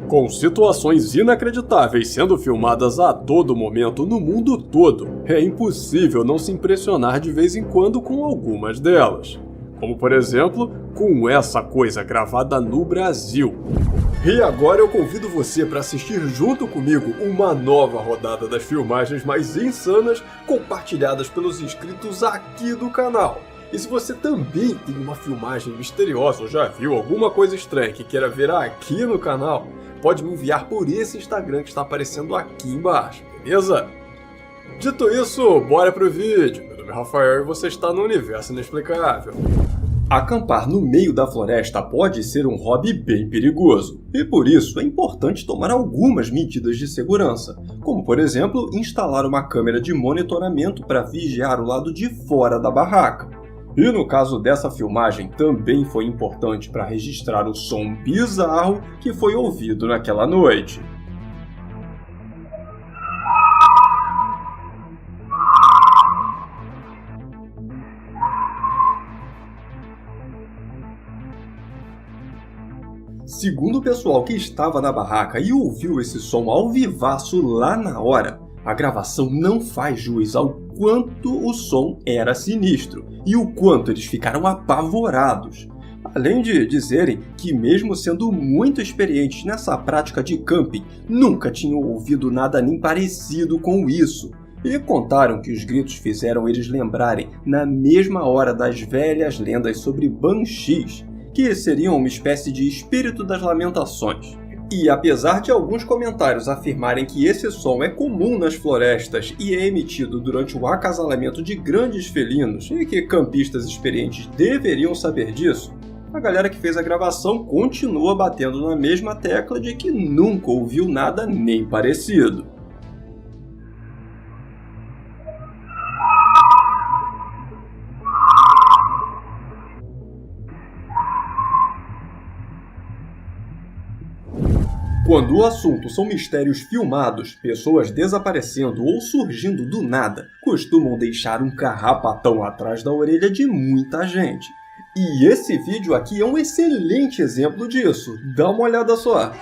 Com situações inacreditáveis sendo filmadas a todo momento no mundo todo, é impossível não se impressionar de vez em quando com algumas delas. Como, por exemplo, com essa coisa gravada no Brasil. E agora eu convido você para assistir junto comigo uma nova rodada das filmagens mais insanas compartilhadas pelos inscritos aqui do canal. E se você também tem uma filmagem misteriosa ou já viu alguma coisa estranha que queira ver aqui no canal, pode me enviar por esse Instagram que está aparecendo aqui embaixo, beleza? Dito isso, bora pro vídeo. Meu nome é Rafael e você está no Universo Inexplicável. Acampar no meio da floresta pode ser um hobby bem perigoso, e por isso é importante tomar algumas medidas de segurança, como por exemplo, instalar uma câmera de monitoramento para vigiar o lado de fora da barraca. E no caso dessa filmagem também foi importante para registrar o som bizarro que foi ouvido naquela noite. Segundo o pessoal que estava na barraca e ouviu esse som ao vivaço lá na hora, a gravação não faz jus ao quanto o som era sinistro e o quanto eles ficaram apavorados. Além de dizerem que, mesmo sendo muito experientes nessa prática de camping, nunca tinham ouvido nada nem parecido com isso. E contaram que os gritos fizeram eles lembrarem, na mesma hora, das velhas lendas sobre banshees, que seriam uma espécie de espírito das lamentações. E apesar de alguns comentários afirmarem que esse som é comum nas florestas e é emitido durante o acasalamento de grandes felinos e que campistas experientes deveriam saber disso, a galera que fez a gravação continua batendo na mesma tecla de que nunca ouviu nada nem parecido. Quando o assunto são mistérios filmados, pessoas desaparecendo ou surgindo do nada, costumam deixar um carrapatão atrás da orelha de muita gente. E esse vídeo aqui é um excelente exemplo disso. Dá uma olhada só.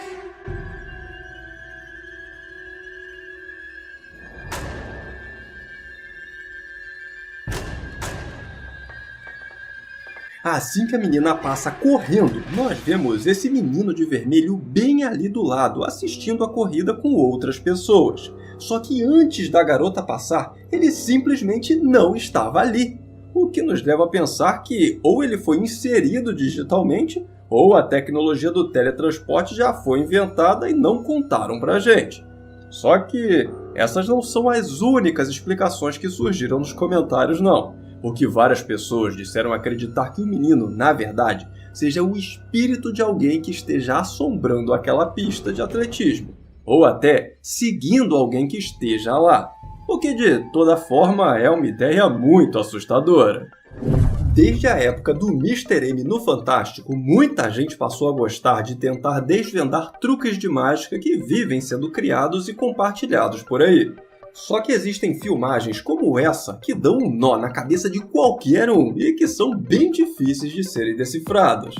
Assim que a menina passa correndo, nós vemos esse menino de vermelho bem ali do lado, assistindo a corrida com outras pessoas. Só que antes da garota passar, ele simplesmente não estava ali. O que nos leva a pensar que ou ele foi inserido digitalmente, ou a tecnologia do teletransporte já foi inventada e não contaram pra gente. Só que essas não são as únicas explicações que surgiram nos comentários, não. Porque várias pessoas disseram acreditar que o menino, na verdade, seja o espírito de alguém que esteja assombrando aquela pista de atletismo, ou até seguindo alguém que esteja lá, o que de toda forma é uma ideia muito assustadora. Desde a época do Mr. M no Fantástico, muita gente passou a gostar de tentar desvendar truques de mágica que vivem sendo criados e compartilhados por aí. Só que existem filmagens como essa que dão um nó na cabeça de qualquer um e que são bem difíceis de serem decifradas.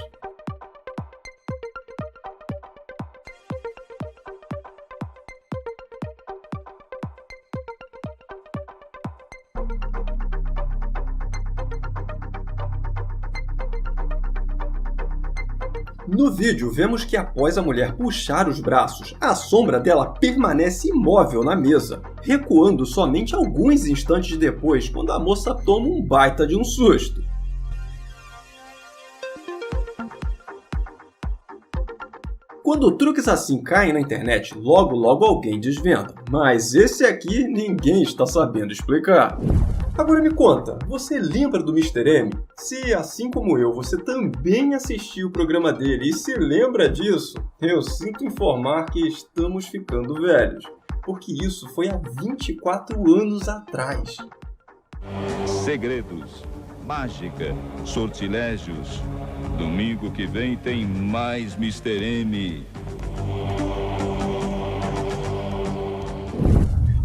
No vídeo, vemos que após a mulher puxar os braços, a sombra dela permanece imóvel na mesa, recuando somente alguns instantes depois, quando a moça toma um baita de um susto. Quando truques assim caem na internet, logo alguém desvenda, mas esse aqui ninguém está sabendo explicar. Agora me conta, você lembra do Mr. M? Se, assim como eu, você também assistiu o programa dele e se lembra disso, eu sinto informar que estamos ficando velhos, porque isso foi há 24 anos atrás. Segredos, mágica, sortilégios. Domingo que vem tem mais Mr. M.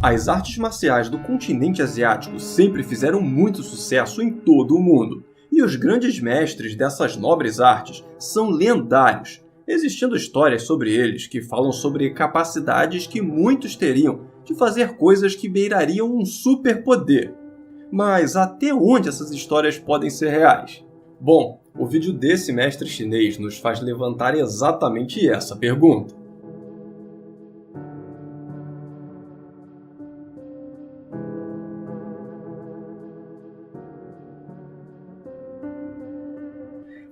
As artes marciais do continente asiático sempre fizeram muito sucesso em todo o mundo, e os grandes mestres dessas nobres artes são lendários. existindo histórias sobre eles que falam sobre capacidades que muitos teriam de fazer coisas que beirariam um superpoder. Mas até onde essas histórias podem ser reais? Bom, o vídeo desse mestre chinês nos faz levantar exatamente essa pergunta.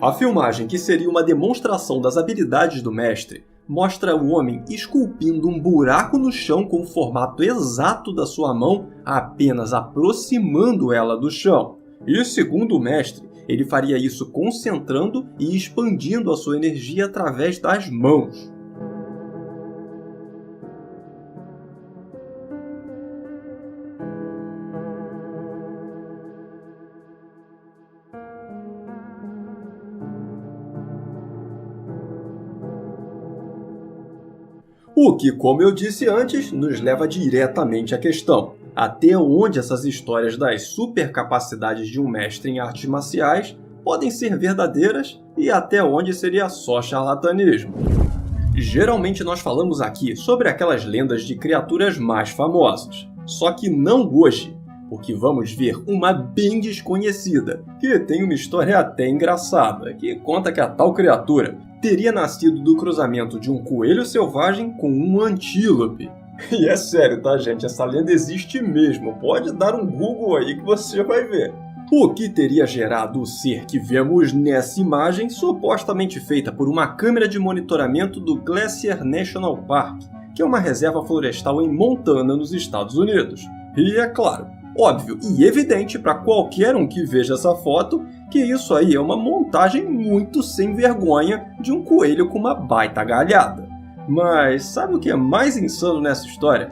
A filmagem, que seria uma demonstração das habilidades do mestre, mostra o homem esculpindo um buraco no chão com o formato exato da sua mão, apenas aproximando ela do chão. E segundo o mestre, ele faria isso concentrando e expandindo a sua energia através das mãos. O que, como eu disse antes, nos leva diretamente à questão: até onde essas histórias das supercapacidades de um mestre em artes marciais podem ser verdadeiras e até onde seria só charlatanismo? Geralmente nós falamos aqui sobre aquelas lendas de criaturas mais famosas, só que não hoje, porque vamos ver uma bem desconhecida, que tem uma história até engraçada, que conta que a tal criatura teria nascido do cruzamento de um coelho selvagem com um antílope. E é sério, tá, gente? Essa lenda existe mesmo. Pode dar um Google aí que você vai ver. O que teria gerado o ser que vemos nessa imagem, supostamente feita por uma câmera de monitoramento do Glacier National Park, que é uma reserva florestal em Montana, nos Estados Unidos. E é claro, óbvio e evidente para qualquer um que veja essa foto que isso aí é uma montagem muito sem vergonha de um coelho com uma baita galhada. Mas sabe o que é mais insano nessa história?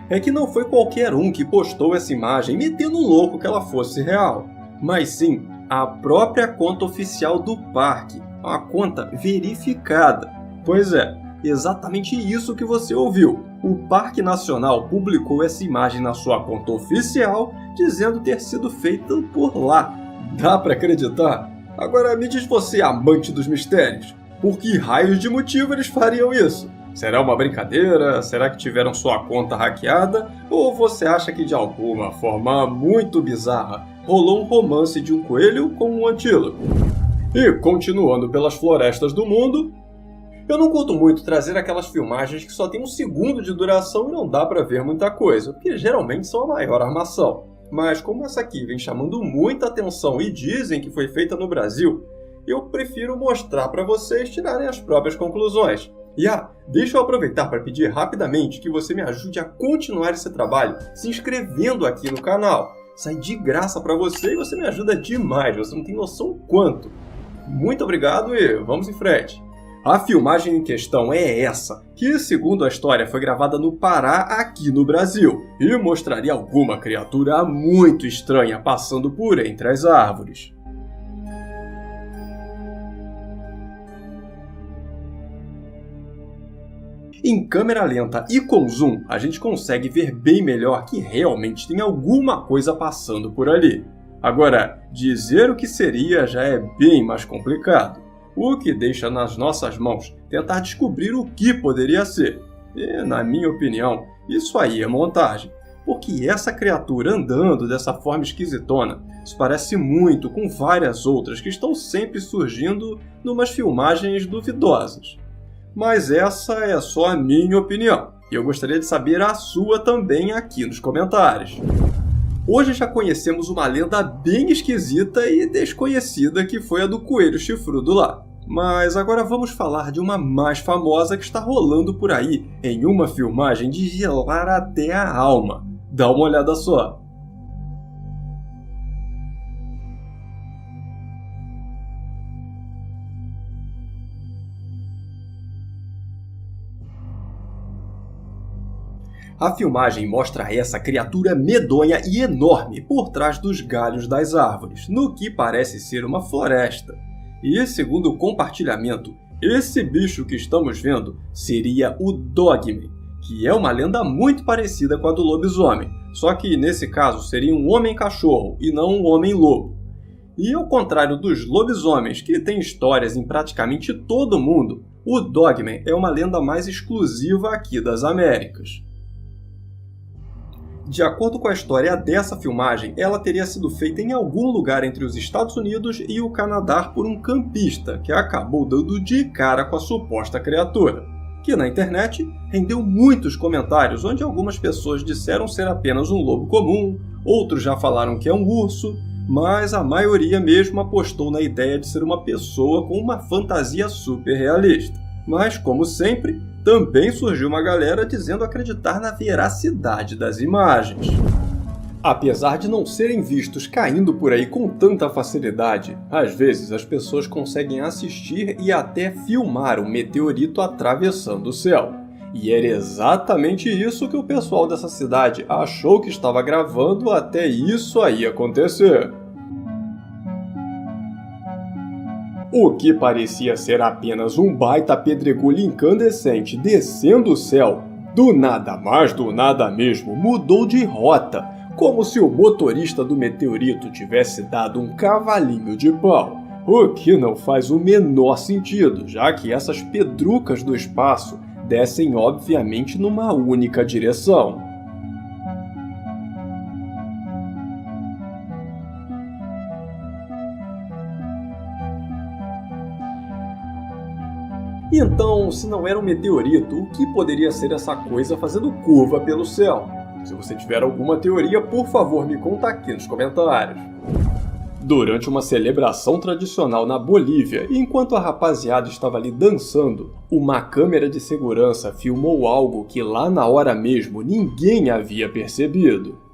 É que não foi qualquer um que postou essa imagem metendo louco que ela fosse real, mas sim a própria conta oficial do parque, uma conta verificada. Pois é, exatamente isso que você ouviu. O Parque Nacional publicou essa imagem na sua conta oficial, dizendo ter sido feita por lá. Dá pra acreditar? Agora me diz você, amante dos mistérios, por que raios de motivo eles fariam isso? Será uma brincadeira? Será que tiveram sua conta hackeada? Ou você acha que de alguma forma muito bizarra rolou um romance de um coelho com um antílope? E continuando pelas florestas do mundo, eu não curto muito trazer aquelas filmagens que só tem 1 segundo de duração e não dá pra ver muita coisa, porque geralmente são a maior armação. Mas como essa aqui vem chamando muita atenção e dizem que foi feita no Brasil, eu prefiro mostrar para vocês tirarem as próprias conclusões. E deixa eu aproveitar para pedir rapidamente que você me ajude a continuar esse trabalho se inscrevendo aqui no canal. Sai de graça para você e você me ajuda demais, você não tem noção quanto. Muito obrigado e vamos em frente. A filmagem em questão é essa, que segundo a história foi gravada no Pará, aqui no Brasil, e mostraria alguma criatura muito estranha passando por entre as árvores. Em câmera lenta e com zoom, a gente consegue ver bem melhor que realmente tem alguma coisa passando por ali. Agora, dizer o que seria já é bem mais complicado. O que deixa nas nossas mãos tentar descobrir o que poderia ser. E, na minha opinião, isso aí é montagem. Porque essa criatura andando dessa forma esquisitona se parece muito com várias outras que estão sempre surgindo numas filmagens duvidosas. Mas essa é só a minha opinião. E eu gostaria de saber a sua também aqui nos comentários. Hoje já conhecemos uma lenda bem esquisita e desconhecida que foi a do coelho chifrudo lá. Mas agora vamos falar de uma mais famosa que está rolando por aí em uma filmagem de gelar até a alma. Dá uma olhada só. A filmagem mostra essa criatura medonha e enorme por trás dos galhos das árvores, no que parece ser uma floresta. E, segundo o compartilhamento, esse bicho que estamos vendo seria o Dogman, que é uma lenda muito parecida com a do lobisomem, só que nesse caso seria um homem-cachorro e não um homem-lobo. E ao contrário dos lobisomens, que têm histórias em praticamente todo mundo, O Dogman é uma lenda mais exclusiva aqui das Américas. De acordo com a história dessa filmagem, ela teria sido feita em algum lugar entre os Estados Unidos e o Canadá por um campista que acabou dando de cara com a suposta criatura, que na internet rendeu muitos comentários onde algumas pessoas disseram ser apenas um lobo comum, outros já falaram que é um urso, mas a maioria mesmo apostou na ideia de ser uma pessoa com uma fantasia super realista. Mas, como sempre, também surgiu uma galera dizendo acreditar na veracidade das imagens. Apesar de não serem vistos caindo por aí com tanta facilidade, às vezes as pessoas conseguem assistir e até filmar um meteorito atravessando o céu. E era exatamente isso que o pessoal dessa cidade achou que estava gravando até isso aí acontecer. O que parecia ser apenas um baita pedregulho incandescente descendo o céu, do nada mais do nada mesmo mudou de rota, como se o motorista do meteorito tivesse dado um cavalinho de pau. O que não faz o menor sentido, já que essas pedrucas do espaço descem obviamente numa única direção. Então, se não era um meteorito, o que poderia ser essa coisa fazendo curva pelo céu? Se você tiver alguma teoria, por favor me conta aqui nos comentários. Durante uma celebração tradicional na Bolívia, enquanto a rapaziada estava ali dançando, uma câmera de segurança filmou algo que lá na hora mesmo ninguém havia percebido.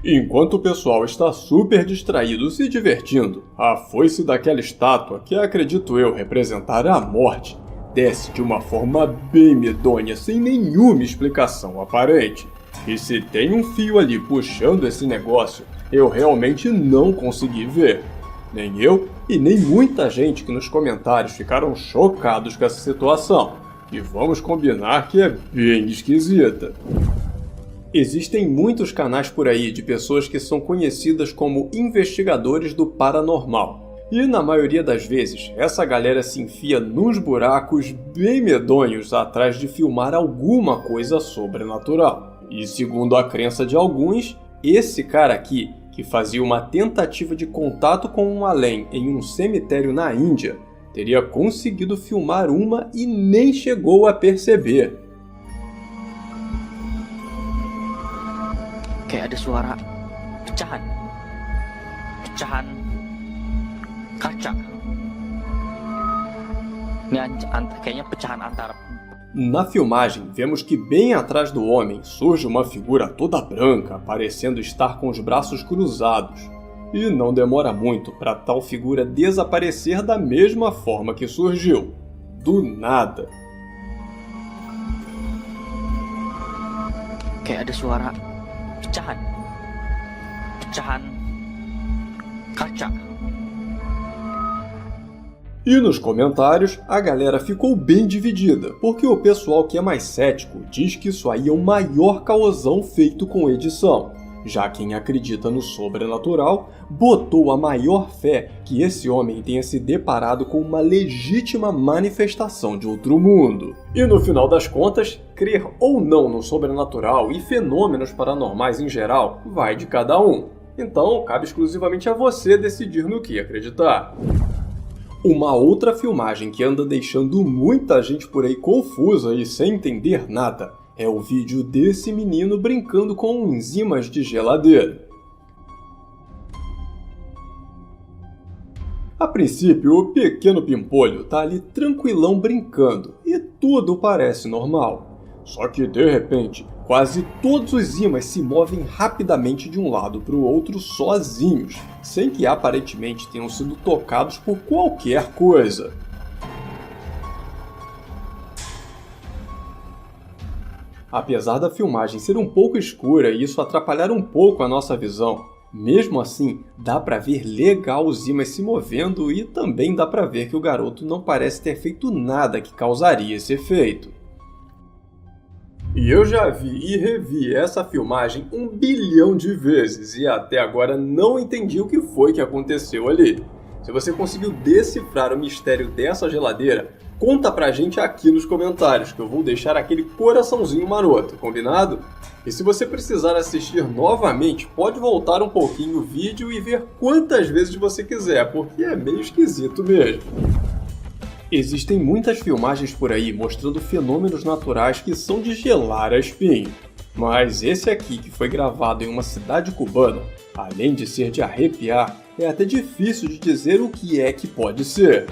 Enquanto o pessoal está super distraído se divertindo, a foice daquela estátua, que acredito eu representar a morte, desce de uma forma bem medonha sem nenhuma explicação aparente. E se tem um fio ali puxando esse negócio, eu realmente não consegui ver. Nem eu e nem muita gente que nos comentários ficaram chocados com essa situação. E vamos combinar que é bem esquisita. Existem muitos canais por aí de pessoas que são conhecidas como investigadores do paranormal. E na maioria das vezes, essa galera se enfia nos buracos bem medonhos atrás de filmar alguma coisa sobrenatural. E segundo a crença de alguns, esse cara aqui, que fazia uma tentativa de contato com um além em um cemitério na Índia, teria conseguido filmar uma e nem chegou a perceber. Kayak ada suara pecahan kaca. Kayaknya pecahan antara. Na filmagem, vemos que bem atrás do homem surge uma figura toda branca, parecendo estar com os braços cruzados. E não demora muito para tal figura desaparecer da mesma forma que surgiu. Do nada. Kayak ada suara pecahan kaca. E nos comentários, a galera ficou bem dividida, porque o pessoal que é mais cético diz que isso aí é o maior caosão feito com edição. Já quem acredita no sobrenatural botou a maior fé que esse homem tenha se deparado com uma legítima manifestação de outro mundo. E no final das contas, crer ou não no sobrenatural e fenômenos paranormais em geral vai de cada um. Então, cabe exclusivamente a você decidir no que acreditar. Uma outra filmagem que anda deixando muita gente por aí confusa e sem entender nada é o vídeo desse menino brincando com enzimas de geladeira. A princípio, o pequeno pimpolho tá ali tranquilão brincando e tudo parece normal. Só que de repente, quase todos os ímãs se movem rapidamente de um lado para o outro sozinhos, sem que aparentemente tenham sido tocados por qualquer coisa. Apesar da filmagem ser um pouco escura e isso atrapalhar um pouco a nossa visão, mesmo assim dá pra ver legal os ímãs se movendo e também dá pra ver que o garoto não parece ter feito nada que causaria esse efeito. E eu já vi e revi essa filmagem 1 bilhão de vezes e até agora não entendi o que foi que aconteceu ali. Se você conseguiu decifrar o mistério dessa geladeira, conta pra gente aqui nos comentários, que eu vou deixar aquele coraçãozinho maroto, combinado? E se você precisar assistir novamente, pode voltar um pouquinho o vídeo e ver quantas vezes você quiser, porque é meio esquisito mesmo. Existem muitas filmagens por aí mostrando fenômenos naturais que são de gelar a espinho. Mas esse aqui, que foi gravado em uma cidade cubana, além de ser de arrepiar, é até difícil de dizer o que é que pode ser.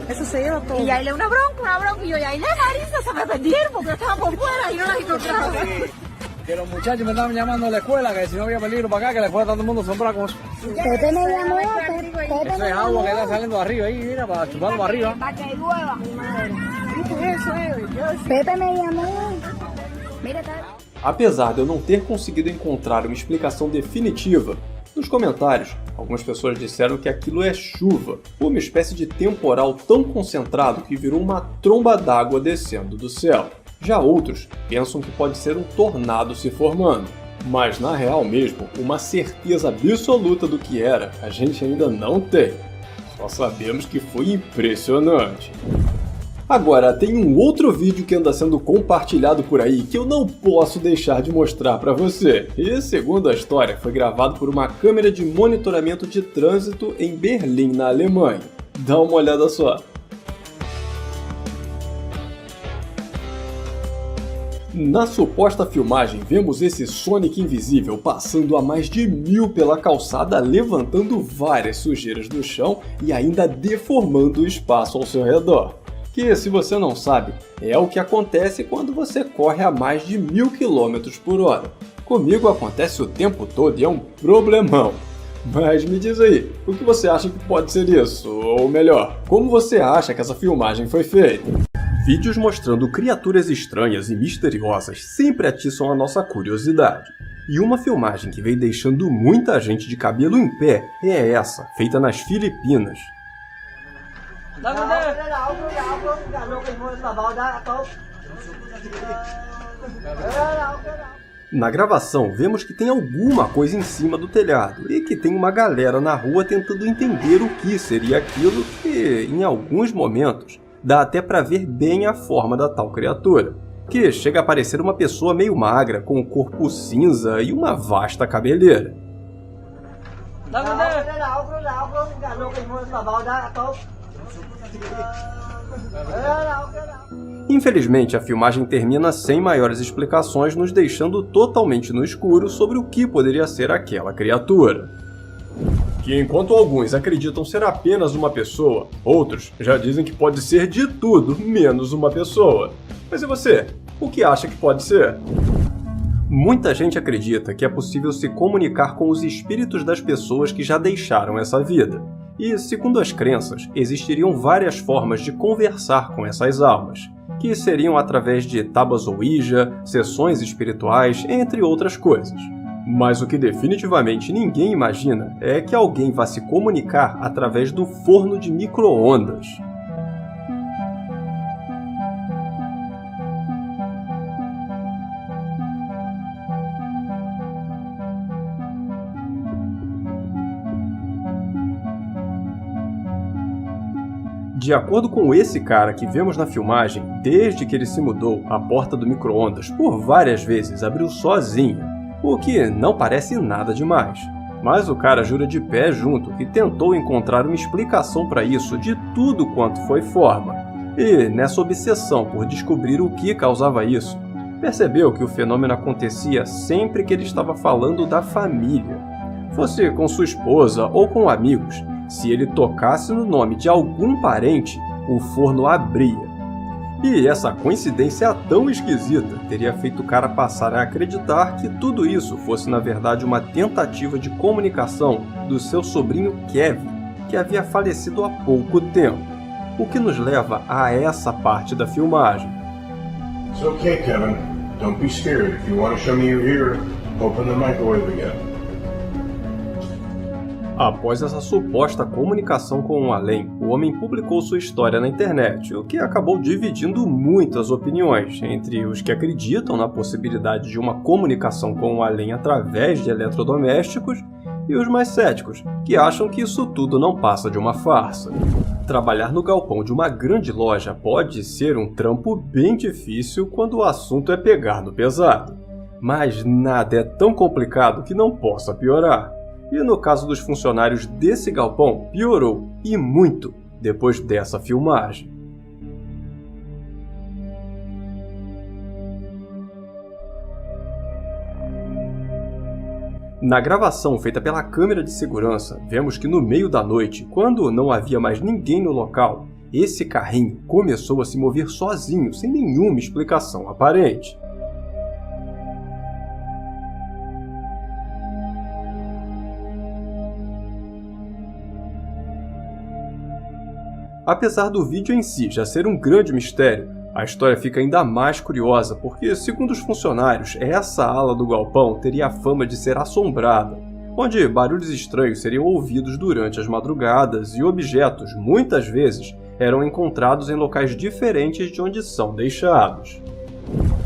Eso se lleva todo. Y ahí le una bronca, y yo, y ahí le Marisa se me perdieron porque yo estaba por fuera y no las encontraba. Que los muchachos me estaban llamando a la escuela, que si no había peligro para acá, que la escuela está todo el mundo asombrado con eso. Pepe me llamó, Pepe Eso es agua que está saliendo de arriba ahí, mira, para chuparlo para arriba. para que llueva. Eso es, Pepe me llamó. Mira, está. Apesar de eu não ter conseguido encontrar uma explicação definitiva, nos comentários, algumas pessoas disseram que aquilo é chuva, ou uma espécie de temporal tão concentrado que virou uma tromba d'água descendo do céu. Já outros pensam que pode ser um tornado se formando. Mas na real mesmo, uma certeza absoluta do que era, a gente ainda não tem. Só sabemos que foi impressionante. Agora, tem um outro vídeo que anda sendo compartilhado por aí que eu não posso deixar de mostrar para você. E, segundo a história, foi gravado por uma câmera de monitoramento de trânsito em Berlim, na Alemanha. Dá uma olhada só. Na suposta filmagem, vemos esse Sonic invisível passando a mais de 1000 pela calçada, levantando várias sujeiras do chão e ainda deformando o espaço ao seu redor. Que, se você não sabe, é o que acontece quando você corre a mais de 1000 km por hora. Comigo acontece o tempo todo e é um problemão. Mas me diz aí, o que você acha que pode ser isso? Ou melhor, como você acha que essa filmagem foi feita? Vídeos mostrando criaturas estranhas e misteriosas sempre atiçam a nossa curiosidade. E uma filmagem que vem deixando muita gente de cabelo em pé é essa, feita nas Filipinas. Na gravação, vemos que tem alguma coisa em cima do telhado e que tem uma galera na rua tentando entender o que seria aquilo que, em alguns momentos, dá até pra ver bem a forma da tal criatura, que chega a parecer uma pessoa meio magra, com o corpo cinza e uma vasta cabeleira. Infelizmente, a filmagem termina sem maiores explicações, nos deixando totalmente no escuro sobre o que poderia ser aquela criatura. Que enquanto alguns acreditam ser apenas uma pessoa, outros já dizem que pode ser de tudo menos uma pessoa. Mas e você? O que acha que pode ser? Muita gente acredita que é possível se comunicar com os espíritos das pessoas que já deixaram essa vida. E, segundo as crenças, existiriam várias formas de conversar com essas almas, que seriam através de tábuas Ouija, sessões espirituais, entre outras coisas. Mas o que definitivamente ninguém imagina é que alguém vá se comunicar através do forno de micro-ondas. De acordo com esse cara que vemos na filmagem, desde que ele se mudou, a porta do micro-ondas por várias vezes abriu sozinha, o que não parece nada demais. Mas o cara jura de pé junto que tentou encontrar uma explicação para isso de tudo quanto foi forma. E, nessa obsessão por descobrir o que causava isso, percebeu que o fenômeno acontecia sempre que ele estava falando da família. Fosse com sua esposa ou com amigos, se ele tocasse no nome de algum parente, o forno abria. E essa coincidência tão esquisita teria feito o cara passar a acreditar que tudo isso fosse na verdade uma tentativa de comunicação do seu sobrinho Kevin, que havia falecido há pouco tempo. O que nos leva a essa parte da filmagem. It's okay, Kevin. Don't be scared. If you want to show me you're here, open the microwave again. Após essa suposta comunicação com o além, o homem publicou sua história na internet, o que acabou dividindo muitas opiniões, entre os que acreditam na possibilidade de uma comunicação com o além através de eletrodomésticos e os mais céticos, que acham que isso tudo não passa de uma farsa. Trabalhar no galpão de uma grande loja pode ser um trampo bem difícil quando o assunto é pegar no pesado. Mas nada é tão complicado que não possa piorar. E no caso dos funcionários desse galpão, piorou, e muito, depois dessa filmagem. Na gravação feita pela câmera de segurança, vemos que no meio da noite, quando não havia mais ninguém no local, esse carrinho começou a se mover sozinho, sem nenhuma explicação aparente. Apesar do vídeo em si já ser um grande mistério, a história fica ainda mais curiosa porque, segundo os funcionários, essa ala do galpão teria a fama de ser assombrada, onde barulhos estranhos seriam ouvidos durante as madrugadas e objetos, muitas vezes, eram encontrados em locais diferentes de onde são deixados.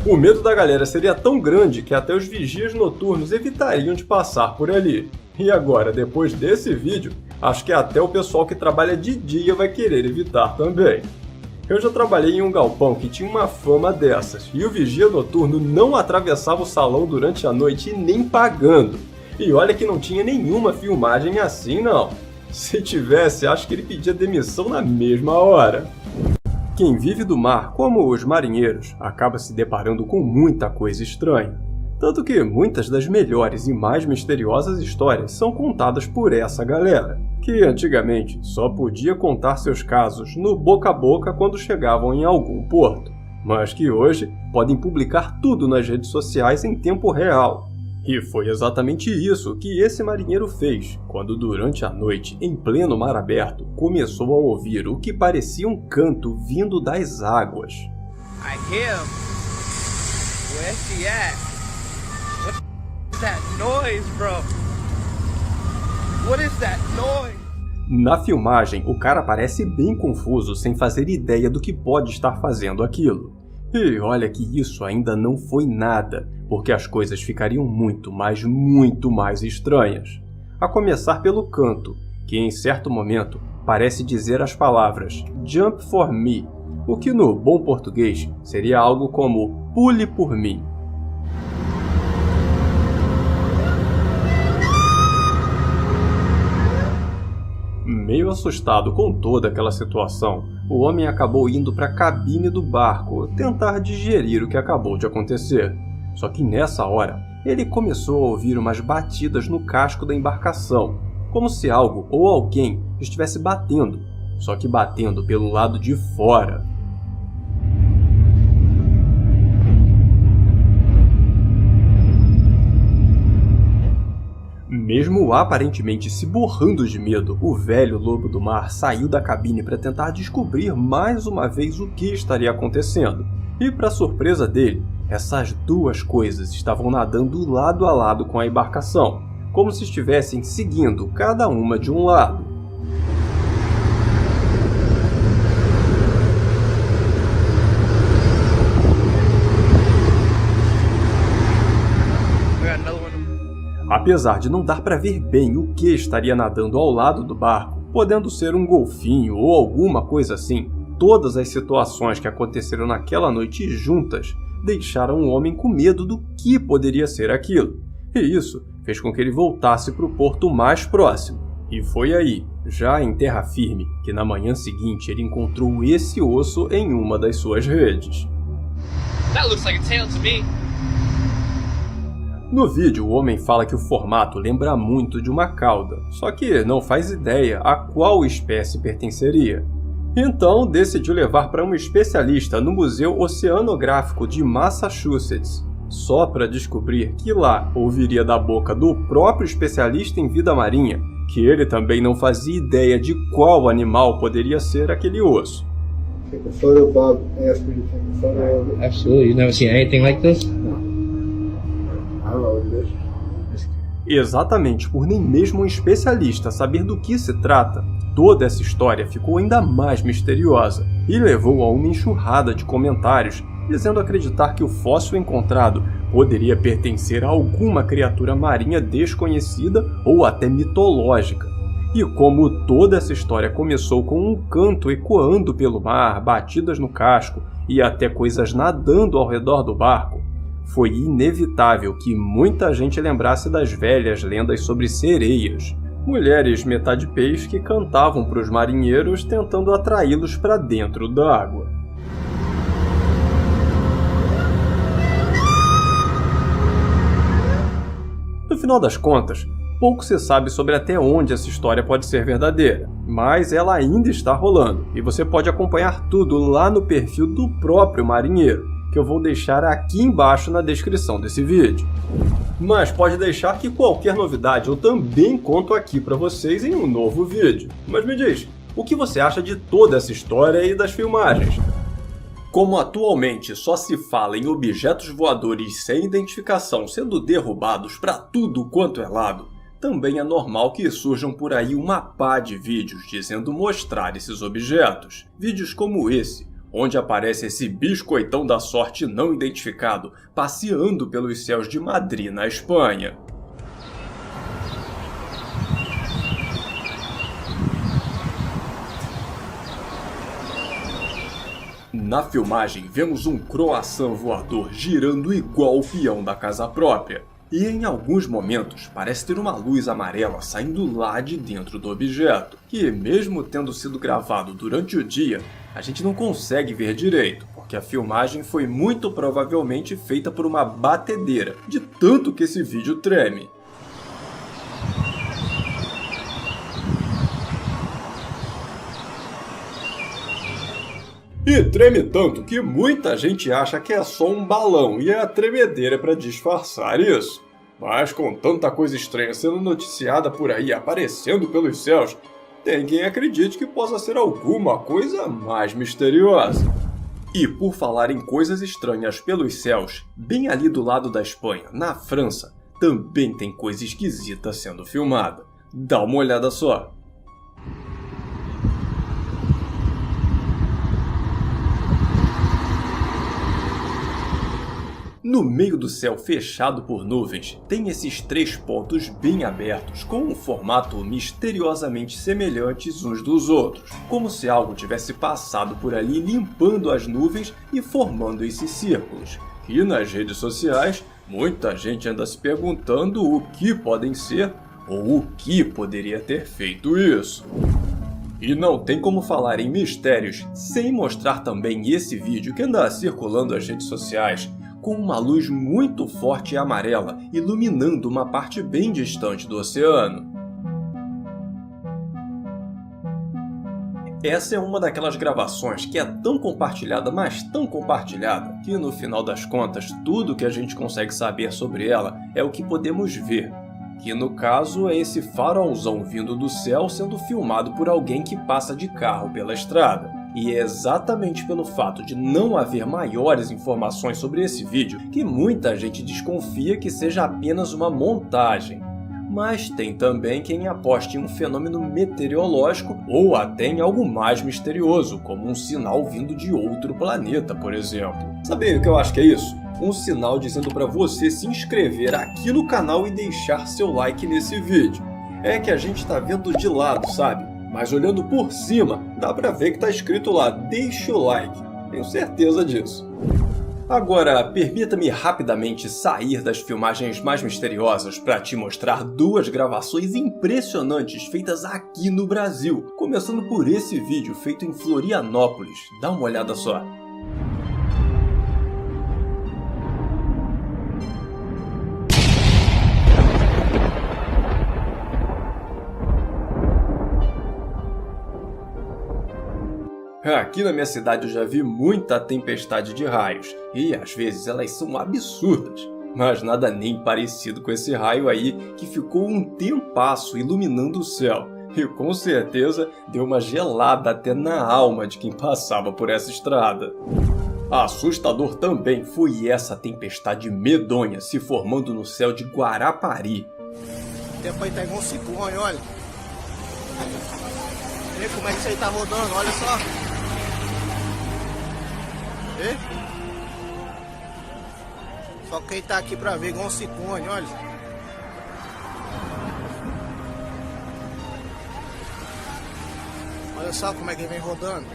O medo da galera seria tão grande que até os vigias noturnos evitariam de passar por ali. E agora, depois desse vídeo, acho que até o pessoal que trabalha de dia vai querer evitar também. Eu já trabalhei em um galpão que tinha uma fama dessas, e o vigia noturno não atravessava o salão durante a noite nem pagando. E olha que não tinha nenhuma filmagem assim não. Se tivesse, acho que ele pedia demissão na mesma hora. Quem vive do mar, como os marinheiros, acaba se deparando com muita coisa estranha. Tanto que muitas das melhores e mais misteriosas histórias são contadas por essa galera, que antigamente só podia contar seus casos no boca a boca quando chegavam em algum porto, mas que hoje podem publicar tudo nas redes sociais em tempo real. E foi exatamente isso que esse marinheiro fez, quando durante a noite, em pleno mar aberto, começou a ouvir o que parecia um canto vindo das águas. I hear him. Where's he at? What's that noise, bro? What is that noise? Na filmagem, o cara parece bem confuso, sem fazer ideia do que pode estar fazendo aquilo. E olha que isso ainda não foi nada, porque as coisas ficariam muito mais estranhas. A começar pelo canto, que em certo momento parece dizer as palavras "Jump for me", o que no bom português seria algo como "Pule por mim". Meio assustado com toda aquela situação, o homem acabou indo para a cabine do barco tentar digerir o que acabou de acontecer. Só que nessa hora, ele começou a ouvir umas batidas no casco da embarcação, como se algo ou alguém estivesse batendo, só que batendo pelo lado de fora. Mesmo aparentemente se borrando de medo, o velho lobo do mar saiu da cabine para tentar descobrir mais uma vez o que estaria acontecendo. E para surpresa dele, essas duas coisas estavam nadando lado a lado com a embarcação, como se estivessem seguindo cada uma de um lado. Apesar de não dar para ver bem o que estaria nadando ao lado do barco, podendo ser um golfinho ou alguma coisa assim, todas as situações que aconteceram naquela noite juntas deixaram o homem com medo do que poderia ser aquilo. E isso fez com que ele voltasse para o porto mais próximo. E foi aí, já em terra firme, que na manhã seguinte ele encontrou esse osso em uma das suas redes. That looks like a tail to me. No vídeo, o homem fala que o formato lembra muito de uma cauda, só que não faz ideia a qual espécie pertenceria. Então, decidiu levar para um especialista no Museu Oceanográfico de Massachusetts, só para descobrir que lá ouviria da boca do próprio especialista em vida marinha que ele também não fazia ideia de qual animal poderia ser aquele osso. Take a photo, Bob asked me to take a photo of it. Absolutely. You've never seen anything like this? I don't know what it is. Exatamente por nem mesmo um especialista saber do que se trata, toda essa história ficou ainda mais misteriosa e levou a uma enxurrada de comentários dizendo acreditar que o fóssil encontrado poderia pertencer a alguma criatura marinha desconhecida ou até mitológica. E como toda essa história começou com um canto ecoando pelo mar, batidas no casco e até coisas nadando ao redor do barco, foi inevitável que muita gente lembrasse das velhas lendas sobre sereias, mulheres metade peixe que cantavam para os marinheiros tentando atraí-los para dentro d'água. No final das contas, pouco se sabe sobre até onde essa história pode ser verdadeira, mas ela ainda está rolando e você pode acompanhar tudo lá no perfil do próprio marinheiro, que eu vou deixar aqui embaixo na descrição desse vídeo. Mas pode deixar que qualquer novidade eu também conto aqui para vocês em um novo vídeo. Mas me diz, o que você acha de toda essa história e das filmagens? Como atualmente só se fala em objetos voadores sem identificação sendo derrubados para tudo quanto é lado, também é normal que surjam por aí uma pá de vídeos dizendo mostrar esses objetos. Vídeos como esse, onde aparece esse biscoitão da sorte não identificado passeando pelos céus de Madrid, na Espanha. Na filmagem, vemos um croissant voador girando igual o peão da casa própria. E em alguns momentos parece ter uma luz amarela saindo lá de dentro do objeto, que mesmo tendo sido gravado durante o dia, a gente não consegue ver direito, porque a filmagem foi muito provavelmente feita por uma batedeira, de tanto que esse vídeo treme. E treme tanto que muita gente acha que é só um balão e é a tremedeira para disfarçar isso. Mas com tanta coisa estranha sendo noticiada por aí aparecendo pelos céus, tem quem acredite que possa ser alguma coisa mais misteriosa. E por falar em coisas estranhas pelos céus, bem ali do lado da Espanha, na França, também tem coisa esquisita sendo filmada. Dá uma olhada só. No meio do céu fechado por nuvens, tem esses 3 pontos bem abertos, com um formato misteriosamente semelhantes uns dos outros, como se algo tivesse passado por ali limpando as nuvens e formando esses círculos. E nas redes sociais, muita gente anda se perguntando o que podem ser ou o que poderia ter feito isso. E não tem como falar em mistérios sem mostrar também esse vídeo que anda circulando as redes sociais, com uma luz muito forte e amarela, iluminando uma parte bem distante do oceano. Essa é uma daquelas gravações que é tão compartilhada, mas tão compartilhada, que no final das contas, tudo que a gente consegue saber sobre ela é o que podemos ver, que no caso é esse farolzão vindo do céu sendo filmado por alguém que passa de carro pela estrada. E é exatamente pelo fato de não haver maiores informações sobre esse vídeo que muita gente desconfia que seja apenas uma montagem. Mas tem também quem aposte em um fenômeno meteorológico ou até em algo mais misterioso, como um sinal vindo de outro planeta, por exemplo. Sabe o que eu acho que é isso? Um sinal dizendo para você se inscrever aqui no canal e deixar seu like nesse vídeo. É que a gente tá vendo de lado, sabe? Mas olhando por cima, dá pra ver que tá escrito lá, deixa o like. Tenho certeza disso. Agora, permita-me rapidamente sair das filmagens mais misteriosas para te mostrar 2 gravações impressionantes feitas aqui no Brasil. Começando por esse vídeo feito em Florianópolis. Dá uma olhada só. Aqui na minha cidade eu já vi muita tempestade de raios, e às vezes elas são absurdas, mas nada nem parecido com esse raio aí que ficou um tempasso iluminando o céu, e com certeza deu uma gelada até na alma de quem passava por essa estrada. Assustador também foi essa tempestade medonha se formando no céu de Guarapari. O tempo aí tá igual um ciclone, olha. Vê como é que isso aí tá rodando, olha só. Vê? Só quem tá aqui pra ver igual um ciclone, olha. Olha só como é que ele vem rodando.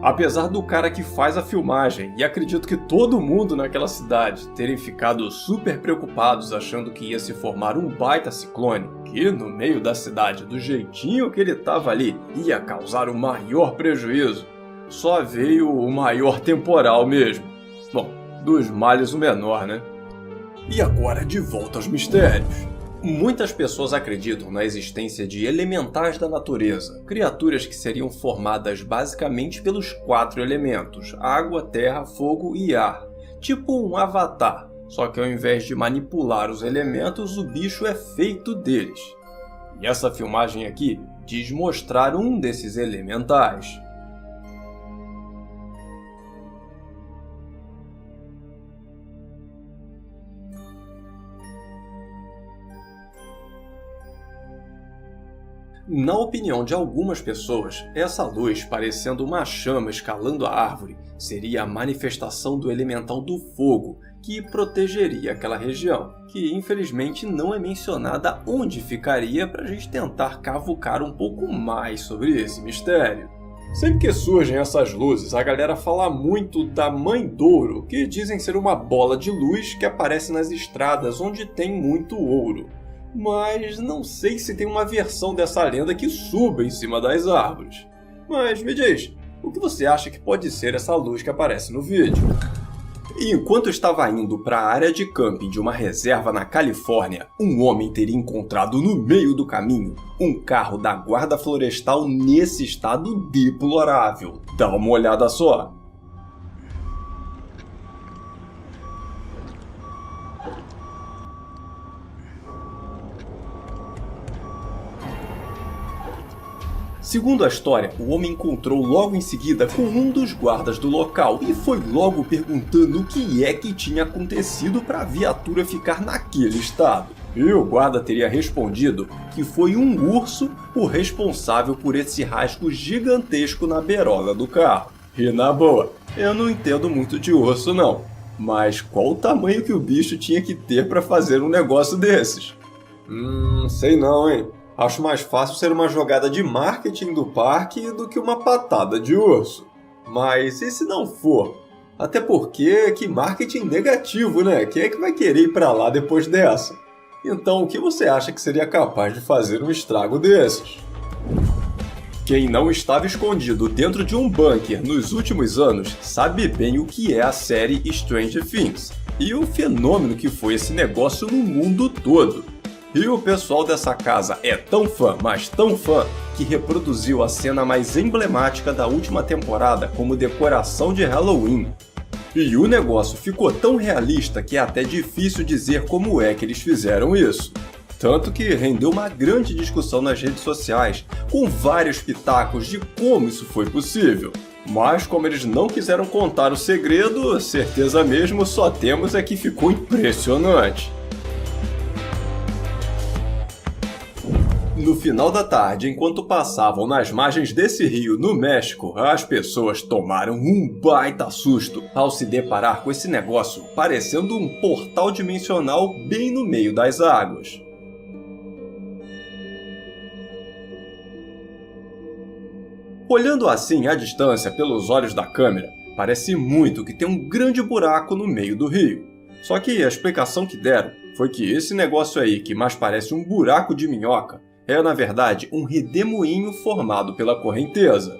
Apesar do cara que faz a filmagem, e acredito que todo mundo naquela cidade terem ficado super preocupados achando que ia se formar um baita ciclone, que no meio da cidade, do jeitinho que ele tava ali, ia causar o maior prejuízo, só veio o maior temporal mesmo. Bom, dos males o menor, né? E agora de volta aos mistérios. Muitas pessoas acreditam na existência de elementais da natureza, criaturas que seriam formadas basicamente pelos 4 elementos, água, terra, fogo e ar, tipo um avatar, só que ao invés de manipular os elementos, o bicho é feito deles. E essa filmagem aqui diz mostrar um desses elementais. Na opinião de algumas pessoas, essa luz, parecendo uma chama escalando a árvore, seria a manifestação do elemental do fogo, que protegeria aquela região, que infelizmente não é mencionada onde ficaria para a gente tentar cavucar um pouco mais sobre esse mistério. Sempre que surgem essas luzes, a galera fala muito da Mãe Douro, que dizem ser uma bola de luz que aparece nas estradas onde tem muito ouro. Mas não sei se tem uma versão dessa lenda que suba em cima das árvores. Mas me diz, o que você acha que pode ser essa luz que aparece no vídeo? E enquanto estava indo para a área de camping de uma reserva na Califórnia, um homem teria encontrado no meio do caminho um carro da guarda florestal nesse estado deplorável. Dá uma olhada só. Segundo a história, o homem encontrou logo em seguida com um dos guardas do local e foi logo perguntando o que é que tinha acontecido para a viatura ficar naquele estado. E o guarda teria respondido que foi um urso o responsável por esse rasgo gigantesco na beirola do carro. E na boa, eu não entendo muito de urso não, mas qual o tamanho que o bicho tinha que ter para fazer um negócio desses? Sei não, hein? Acho mais fácil ser uma jogada de marketing do parque do que uma patada de urso. Mas e se não for? Até porque, que marketing negativo, né? Quem é que vai querer ir pra lá depois dessa? Então, o que você acha que seria capaz de fazer um estrago desses? Quem não estava escondido dentro de um bunker nos últimos anos sabe bem o que é a série Stranger Things e o fenômeno que foi esse negócio no mundo todo. E o pessoal dessa casa é tão fã, mas tão fã, que reproduziu a cena mais emblemática da última temporada como decoração de Halloween. E o negócio ficou tão realista que é até difícil dizer como é que eles fizeram isso. Tanto que rendeu uma grande discussão nas redes sociais, com vários pitacos de como isso foi possível. Mas como eles não quiseram contar o segredo, certeza mesmo só temos é que ficou impressionante. No final da tarde, enquanto passavam nas margens desse rio no México, as pessoas tomaram um baita susto ao se deparar com esse negócio parecendo um portal dimensional bem no meio das águas. Olhando assim à distância pelos olhos da câmera, parece muito que tem um grande buraco no meio do rio. Só que a explicação que deram foi que esse negócio aí, que mais parece um buraco de minhoca, é, na verdade, um redemoinho formado pela correnteza.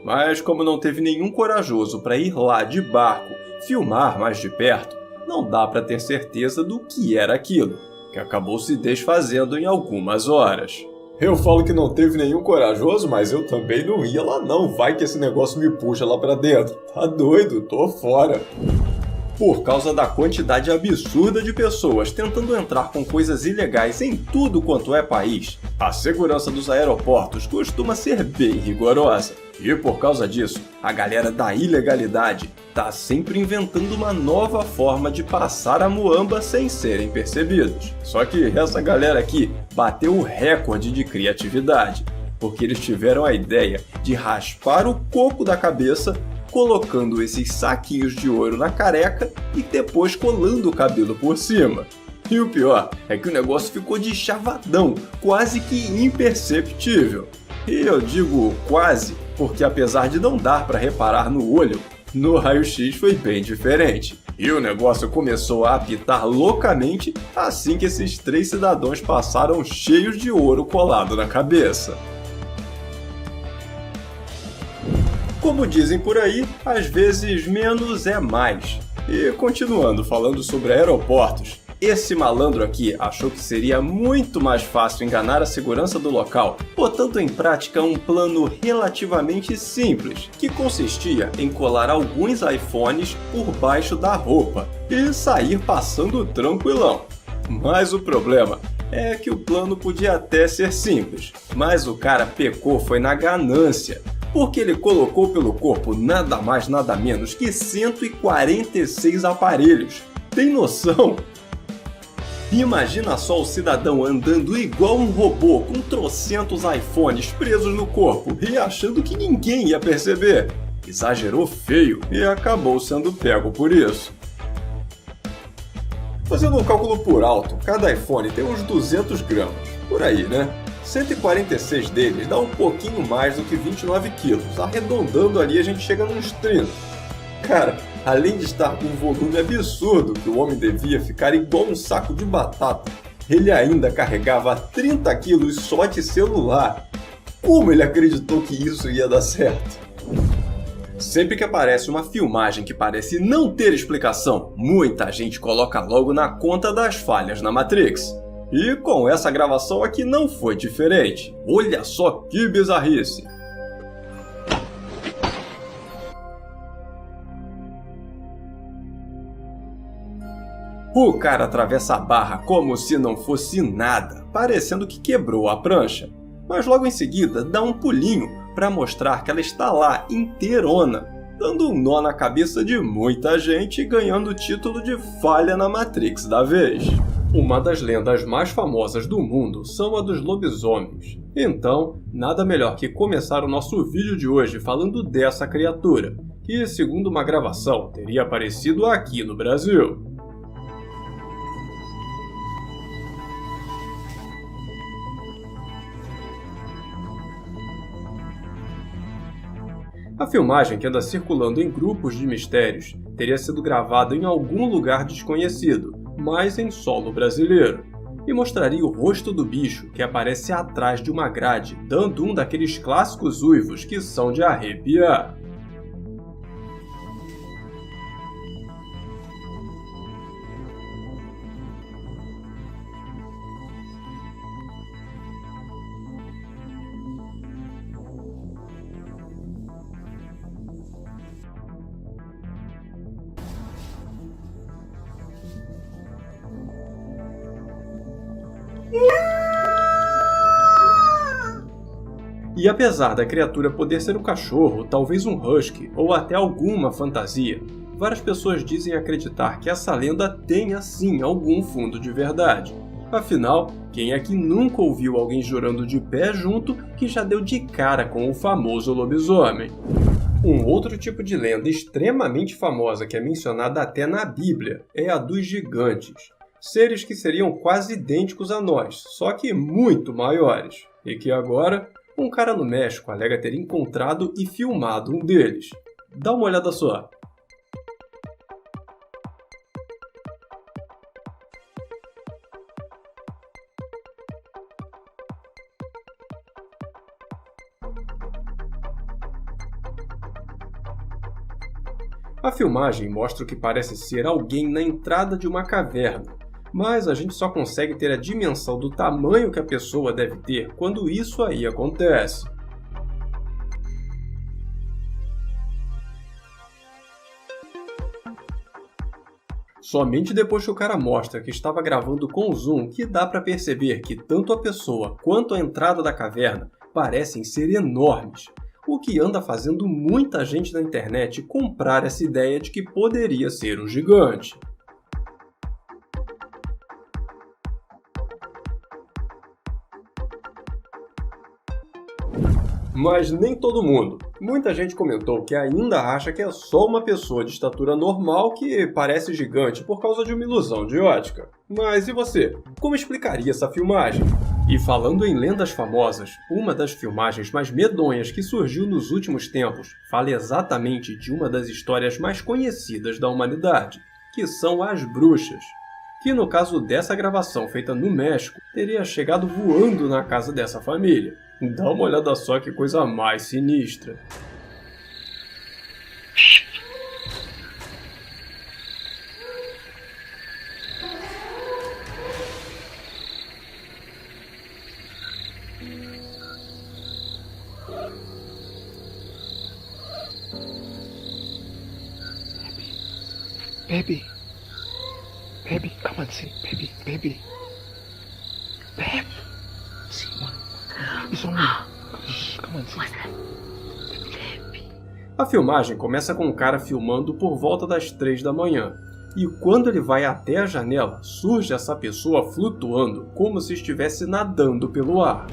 Mas como não teve nenhum corajoso para ir lá de barco filmar mais de perto, não dá para ter certeza do que era aquilo, que acabou se desfazendo em algumas horas. Eu falo que não teve nenhum corajoso, mas eu também não ia lá não, vai que esse negócio me puxa lá para dentro. Tá doido, tô fora. Por causa da quantidade absurda de pessoas tentando entrar com coisas ilegais em tudo quanto é país, a segurança dos aeroportos costuma ser bem rigorosa. E por causa disso, a galera da ilegalidade tá sempre inventando uma nova forma de passar a muamba sem serem percebidos. Só que essa galera aqui bateu o recorde de criatividade, porque eles tiveram a ideia de raspar o coco da cabeça, colocando esses saquinhos de ouro na careca e depois colando o cabelo por cima. E o pior é que o negócio ficou de chavadão, quase que imperceptível. E eu digo quase, porque apesar de não dar para reparar no olho, no raio-x foi bem diferente. E o negócio começou a apitar loucamente assim que esses 3 cidadãos passaram cheios de ouro colado na cabeça. Como dizem por aí, às vezes menos é mais. E continuando falando sobre aeroportos, esse malandro aqui achou que seria muito mais fácil enganar a segurança do local, botando em prática um plano relativamente simples, que consistia em colar alguns iPhones por baixo da roupa e sair passando tranquilão. Mas o problema é que o plano podia até ser simples, mas o cara pecou foi na ganância, porque ele colocou pelo corpo nada mais nada menos que 146 aparelhos. Tem noção? Imagina só o cidadão andando igual um robô com trocentos iPhones presos no corpo e achando que ninguém ia perceber. Exagerou feio e acabou sendo pego por isso. Fazendo um cálculo por alto, cada iPhone tem uns 200 gramas, por aí, né? 146 deles dá um pouquinho mais do que 29 quilos, arredondando ali a gente chega nos 30. Cara, além de estar com um volume absurdo que o homem devia ficar igual um saco de batata, ele ainda carregava 30 quilos só de celular. Como ele acreditou que isso ia dar certo? Sempre que aparece uma filmagem que parece não ter explicação, muita gente coloca logo na conta das falhas na Matrix. E com essa gravação aqui não foi diferente. Olha só que bizarrice! O cara atravessa a barra como se não fosse nada, parecendo que quebrou a prancha. Mas logo em seguida dá um pulinho para mostrar que ela está lá inteirona, dando um nó na cabeça de muita gente e ganhando o título de falha na Matrix da vez. Uma das lendas mais famosas do mundo são a dos lobisomens. Então, nada melhor que começar o nosso vídeo de hoje falando dessa criatura, que, segundo uma gravação, teria aparecido aqui no Brasil. A filmagem, que anda circulando em grupos de mistérios, teria sido gravada em algum lugar desconhecido, mas em solo brasileiro, e mostraria o rosto do bicho que aparece atrás de uma grade, dando um daqueles clássicos uivos que são de arrepiar. E apesar da criatura poder ser um cachorro, talvez um husky ou até alguma fantasia, várias pessoas dizem acreditar que essa lenda tenha sim algum fundo de verdade. Afinal, quem é que nunca ouviu alguém jurando de pé junto que já deu de cara com o famoso lobisomem? Um outro tipo de lenda extremamente famosa que é mencionada até na Bíblia é a dos gigantes. Seres que seriam quase idênticos a nós, só que muito maiores. E que agora, um cara no México alega ter encontrado e filmado um deles. Dá uma olhada só. A filmagem mostra o que parece ser alguém na entrada de uma caverna, mas a gente só consegue ter a dimensão do tamanho que a pessoa deve ter quando isso aí acontece. Somente depois que o cara mostra que estava gravando com zoom que dá para perceber que tanto a pessoa quanto a entrada da caverna parecem ser enormes, o que anda fazendo muita gente na internet comprar essa ideia de que poderia ser um gigante. Mas nem todo mundo. Muita gente comentou que ainda acha que é só uma pessoa de estatura normal que parece gigante por causa de uma ilusão de ótica. Mas e você? Como explicaria essa filmagem? E falando em lendas famosas, uma das filmagens mais medonhas que surgiu nos últimos tempos fala exatamente de uma das histórias mais conhecidas da humanidade, que são as bruxas, que no caso dessa gravação feita no México, teria chegado voando na casa dessa família. Dá uma olhada só que coisa mais sinistra. Baby, come on, see, baby. Babe, see, it's on me. Come on, see. A filmagem começa com um cara filmando por volta das 3 da manhã. E quando ele vai até a janela, surge essa pessoa flutuando como se estivesse nadando pelo ar.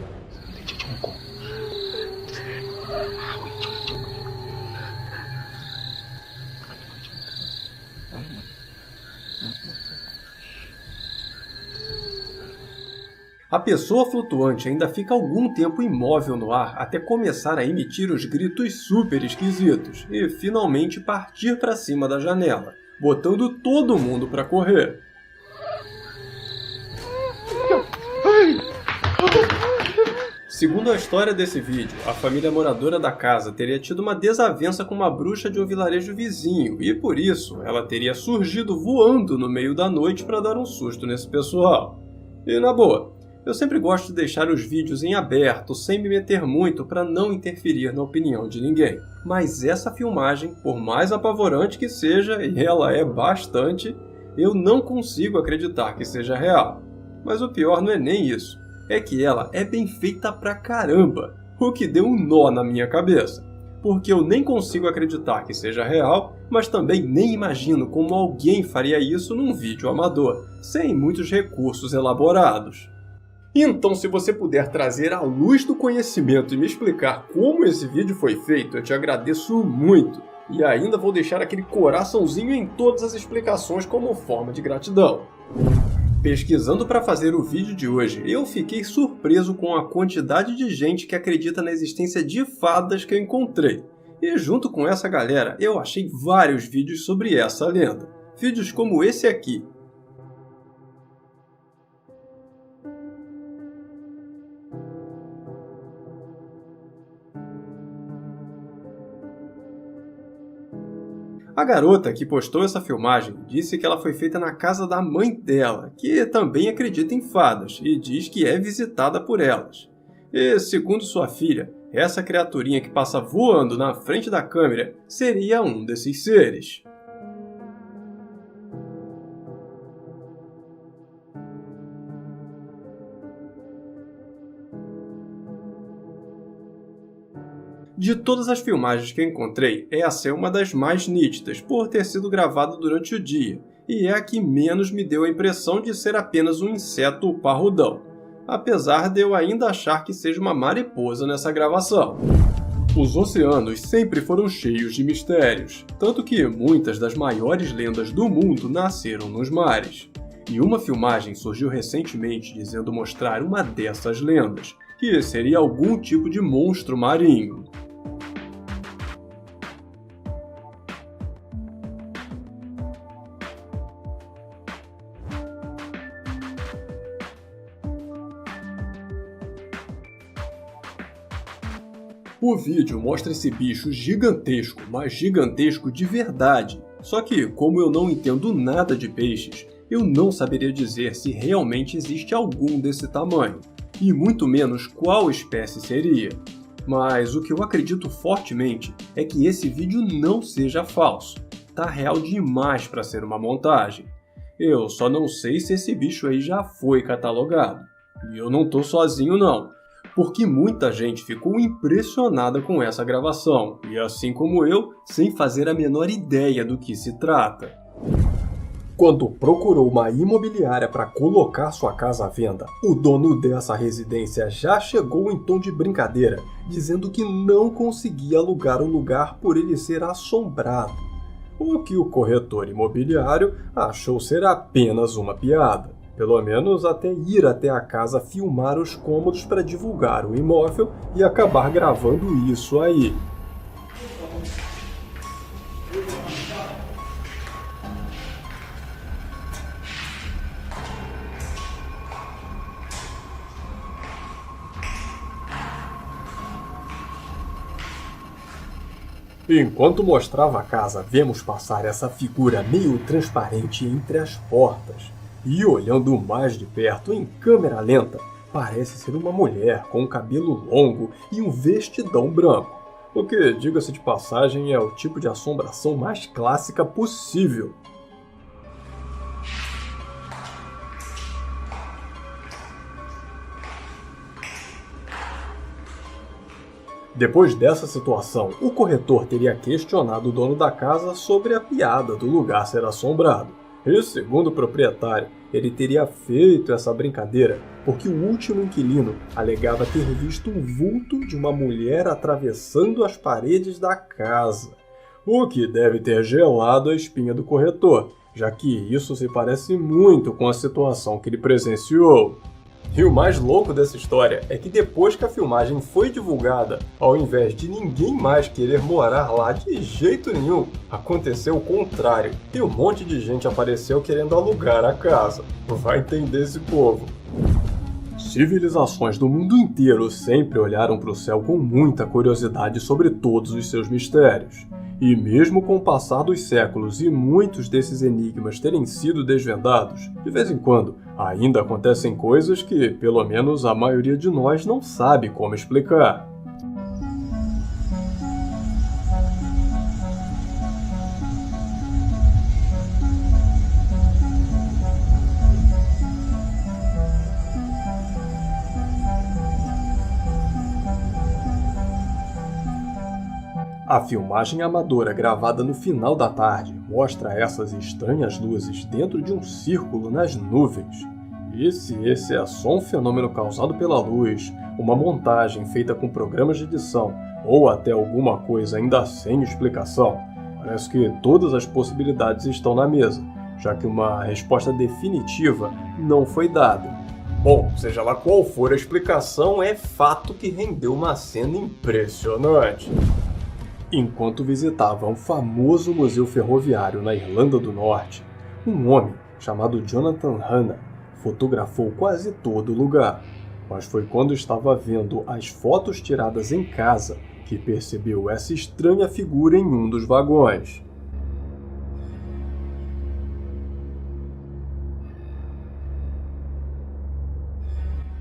A pessoa flutuante ainda fica algum tempo imóvel no ar até começar a emitir os gritos super esquisitos e finalmente partir para cima da janela, botando todo mundo para correr. Segundo a história desse vídeo, a família moradora da casa teria tido uma desavença com uma bruxa de um vilarejo vizinho e por isso ela teria surgido voando no meio da noite para dar um susto nesse pessoal. E na boa, eu sempre gosto de deixar os vídeos em aberto, sem me meter muito para não interferir na opinião de ninguém. Mas essa filmagem, por mais apavorante que seja, e ela é bastante, eu não consigo acreditar que seja real. Mas o pior não é nem isso, é que ela é bem feita pra caramba, o que deu um nó na minha cabeça. Porque eu nem consigo acreditar que seja real, mas também nem imagino como alguém faria isso num vídeo amador, sem muitos recursos elaborados. Então, se você puder trazer à luz do conhecimento e me explicar como esse vídeo foi feito, eu te agradeço muito. E ainda vou deixar aquele coraçãozinho em todas as explicações como forma de gratidão. Pesquisando para fazer o vídeo de hoje, eu fiquei surpreso com a quantidade de gente que acredita na existência de fadas que eu encontrei. E junto com essa galera, eu achei vários vídeos sobre essa lenda. Vídeos como esse aqui. A garota que postou essa filmagem disse que ela foi feita na casa da mãe dela, que também acredita em fadas e diz que é visitada por elas. E, segundo sua filha, essa criaturinha que passa voando na frente da câmera seria um desses seres. De todas as filmagens que eu encontrei, essa é uma das mais nítidas, por ter sido gravada durante o dia, e é a que menos me deu a impressão de ser apenas um inseto parrudão, apesar de eu ainda achar que seja uma mariposa nessa gravação. Os oceanos sempre foram cheios de mistérios, tanto que muitas das maiores lendas do mundo nasceram nos mares. E uma filmagem surgiu recentemente dizendo mostrar uma dessas lendas, que seria algum tipo de monstro marinho. O vídeo mostra esse bicho gigantesco, mas gigantesco de verdade. Só que, como eu não entendo nada de peixes, eu não saberia dizer se realmente existe algum desse tamanho, e muito menos qual espécie seria. Mas o que eu acredito fortemente é que esse vídeo não seja falso. Tá real demais para ser uma montagem. Eu só não sei se esse bicho aí já foi catalogado. E eu não tô sozinho não, porque muita gente ficou impressionada com essa gravação, e assim como eu, sem fazer a menor ideia do que se trata. Quando procurou uma imobiliária para colocar sua casa à venda, o dono dessa residência já chegou em tom de brincadeira, dizendo que não conseguia alugar o lugar por ele ser assombrado. O que o corretor imobiliário achou ser apenas uma piada. Pelo menos até ir até a casa filmar os cômodos para divulgar o imóvel e acabar gravando isso aí. Enquanto mostrava a casa, vemos passar essa figura meio transparente entre as portas. E olhando mais de perto, em câmera lenta, parece ser uma mulher com um cabelo longo e um vestidão branco. O que, diga-se de passagem, é o tipo de assombração mais clássica possível. Depois dessa situação, o corretor teria questionado o dono da casa sobre a piada do lugar ser assombrado. E, segundo o proprietário, ele teria feito essa brincadeira porque o último inquilino alegava ter visto um vulto de uma mulher atravessando as paredes da casa. O que deve ter gelado a espinha do corretor, já que isso se parece muito com a situação que ele presenciou. E o mais louco dessa história é que depois que a filmagem foi divulgada, ao invés de ninguém mais querer morar lá de jeito nenhum, aconteceu o contrário e um monte de gente apareceu querendo alugar a casa. Vai entender esse povo. Civilizações do mundo inteiro sempre olharam para o céu com muita curiosidade sobre todos os seus mistérios. E mesmo com o passar dos séculos e muitos desses enigmas terem sido desvendados, de vez em quando ainda acontecem coisas que, pelo menos, a maioria de nós não sabe como explicar. A filmagem amadora gravada no final da tarde mostra essas estranhas luzes dentro de um círculo nas nuvens. E se esse é só um fenômeno causado pela luz, uma montagem feita com programas de edição ou até alguma coisa ainda sem explicação, parece que todas as possibilidades estão na mesa, já que uma resposta definitiva não foi dada. Bom, seja lá qual for a explicação, é fato que rendeu uma cena impressionante. Enquanto visitava um famoso museu ferroviário na Irlanda do Norte, um homem chamado Jonathan Hanna fotografou quase todo o lugar. Mas foi quando estava vendo as fotos tiradas em casa que percebeu essa estranha figura em um dos vagões.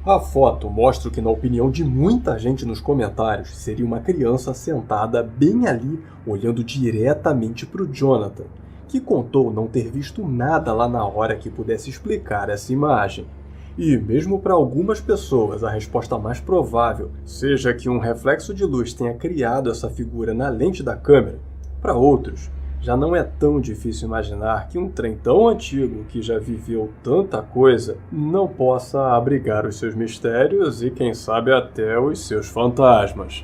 A foto mostra o que, na opinião de muita gente nos comentários, seria uma criança sentada bem ali, olhando diretamente para o Jonathan, que contou não ter visto nada lá na hora que pudesse explicar essa imagem. E mesmo para algumas pessoas, a resposta mais provável seja que um reflexo de luz tenha criado essa figura na lente da câmera, para outros, já não é tão difícil imaginar que um trem tão antigo que já viveu tanta coisa não possa abrigar os seus mistérios e, quem sabe, até os seus fantasmas.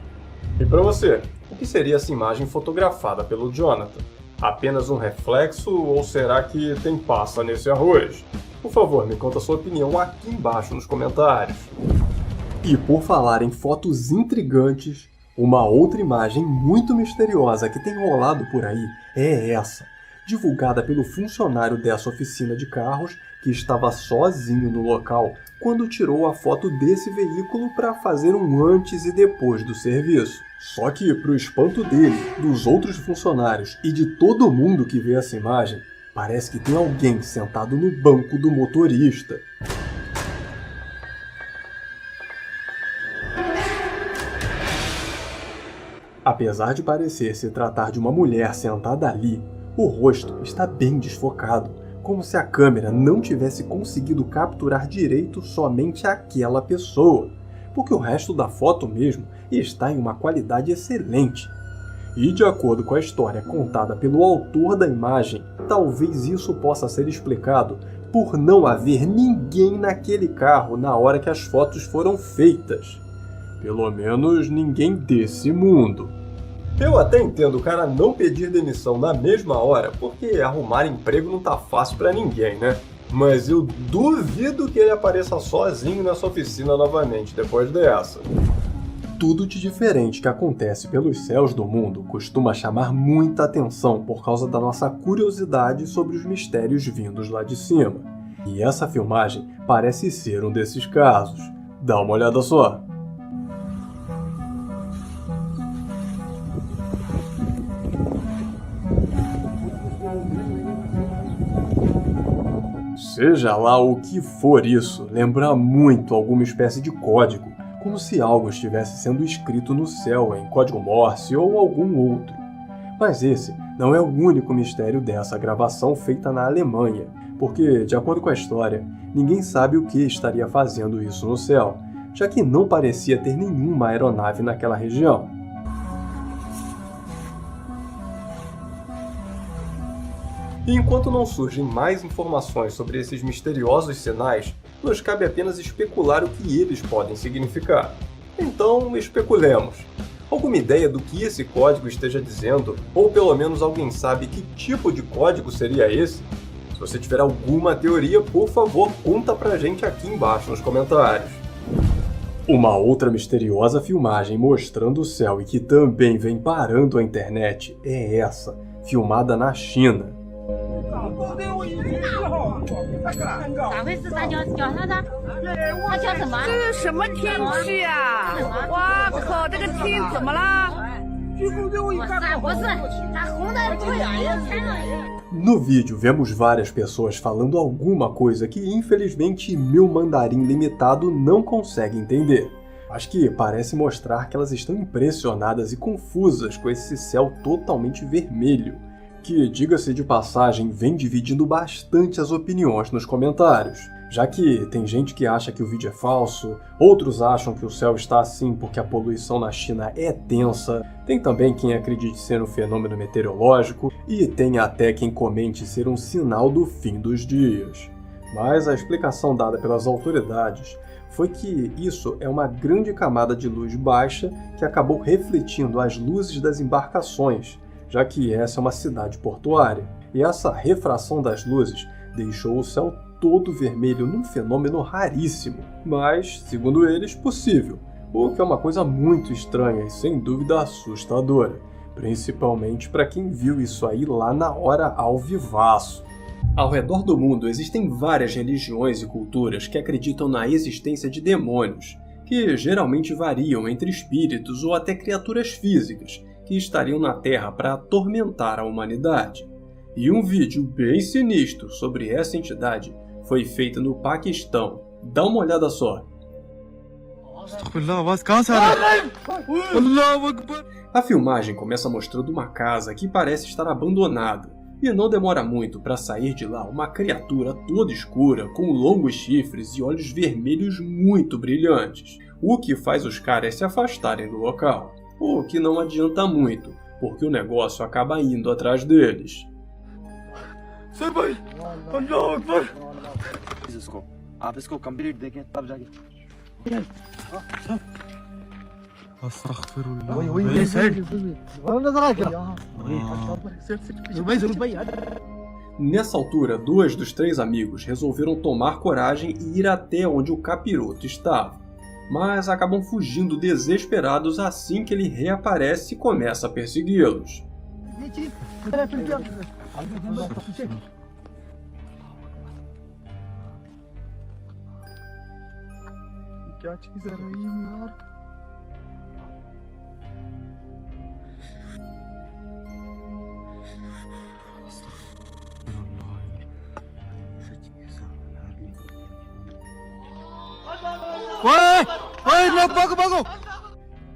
E para você, o que seria essa imagem fotografada pelo Jonathan? Apenas um reflexo ou será que tem passa nesse arroz? Por favor, me conta a sua opinião aqui embaixo nos comentários. E por falar em fotos intrigantes, uma outra imagem muito misteriosa que tem rolado por aí é essa, divulgada pelo funcionário dessa oficina de carros que estava sozinho no local quando tirou a foto desse veículo para fazer um antes e depois do serviço. Só que, para o espanto dele, dos outros funcionários e de todo mundo que vê essa imagem, parece que tem alguém sentado no banco do motorista. Apesar de parecer se tratar de uma mulher sentada ali, o rosto está bem desfocado, como se a câmera não tivesse conseguido capturar direito somente aquela pessoa, porque o resto da foto mesmo está em uma qualidade excelente. E de acordo com a história contada pelo autor da imagem, talvez isso possa ser explicado por não haver ninguém naquele carro na hora que as fotos foram feitas. Pelo menos ninguém desse mundo. Eu até entendo o cara não pedir demissão na mesma hora, porque arrumar emprego não tá fácil pra ninguém, né? Mas eu duvido que ele apareça sozinho nessa oficina novamente depois dessa. Tudo de diferente que acontece pelos céus do mundo costuma chamar muita atenção por causa da nossa curiosidade sobre os mistérios vindos lá de cima. E essa filmagem parece ser um desses casos. Dá uma olhada só. Seja lá o que for isso, lembra muito alguma espécie de código, como se algo estivesse sendo escrito no céu em código Morse ou algum outro. Mas esse não é o único mistério dessa gravação feita na Alemanha, porque, de acordo com a história, ninguém sabe o que estaria fazendo isso no céu, já que não parecia ter nenhuma aeronave naquela região. E enquanto não surgem mais informações sobre esses misteriosos sinais, nos cabe apenas especular o que eles podem significar. Então, especulemos. Alguma ideia do que esse código esteja dizendo? Ou pelo menos alguém sabe que tipo de código seria esse? Se você tiver alguma teoria, por favor, conta pra gente aqui embaixo nos comentários. Uma outra misteriosa filmagem mostrando o céu e que também vem parando a internet é essa, filmada na China. 咋回事？咋叫他的？他叫什么？这是什么天气啊！哇靠，这个天怎么了？不是，他红的不了。 No vídeo vemos várias pessoas falando alguma coisa que infelizmente meu mandarim limitado não consegue entender. Mas que parece mostrar que elas estão impressionadas e confusas com esse céu totalmente vermelho. Que, diga-se de passagem, vem dividindo bastante as opiniões nos comentários, já que tem gente que acha que o vídeo é falso, outros acham que o céu está assim porque a poluição na China é tensa, tem também quem acredite ser um fenômeno meteorológico e tem até quem comente ser um sinal do fim dos dias. Mas a explicação dada pelas autoridades foi que isso é uma grande camada de luz baixa que acabou refletindo as luzes das embarcações, já que essa é uma cidade portuária, e essa refração das luzes deixou o céu todo vermelho num fenômeno raríssimo, mas, segundo eles, possível, o que é uma coisa muito estranha e sem dúvida assustadora, principalmente para quem viu isso aí lá na hora ao vivaço. Ao redor do mundo existem várias religiões e culturas que acreditam na existência de demônios, que geralmente variam entre espíritos ou até criaturas físicas, que estariam na Terra para atormentar a humanidade. E um vídeo bem sinistro sobre essa entidade foi feito no Paquistão. Dá uma olhada só. A filmagem começa mostrando uma casa que parece estar abandonada, e não demora muito para sair de lá uma criatura toda escura, com longos chifres e olhos vermelhos muito brilhantes, o que faz os caras se afastarem do local. O que não adianta muito, porque o negócio acaba indo atrás deles. Nessa altura, 2 dos 3 amigos resolveram tomar coragem e ir até onde o capiroto estava. Mas acabam fugindo desesperados assim que ele reaparece e começa a persegui-los.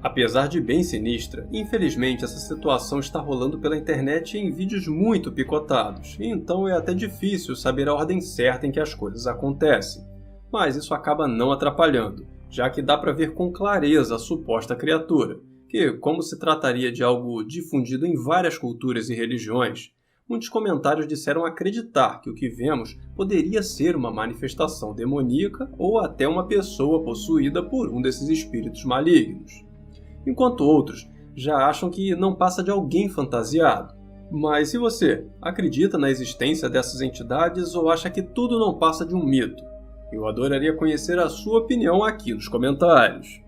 Apesar de bem sinistra, infelizmente essa situação está rolando pela internet em vídeos muito picotados, então é até difícil saber a ordem certa em que as coisas acontecem. Mas isso acaba não atrapalhando, já que dá para ver com clareza a suposta criatura, que, como se trataria de algo difundido em várias culturas e religiões, muitos comentários disseram acreditar que o que vemos poderia ser uma manifestação demoníaca ou até uma pessoa possuída por um desses espíritos malignos, enquanto outros já acham que não passa de alguém fantasiado. Mas e você? Acredita na existência dessas entidades ou acha que tudo não passa de um mito? Eu adoraria conhecer a sua opinião aqui nos comentários.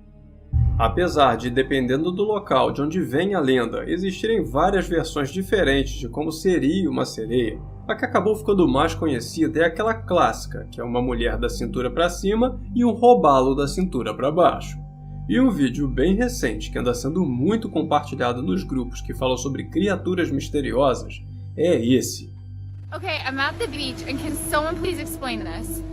Apesar de, dependendo do local de onde vem a lenda, existirem várias versões diferentes de como seria uma sereia, a que acabou ficando mais conhecida é aquela clássica, que é uma mulher da cintura para cima e um robalo da cintura para baixo. E um vídeo bem recente que anda sendo muito compartilhado nos grupos que falam sobre criaturas misteriosas é esse. Okay, I'm at the beach and can someone please explain this?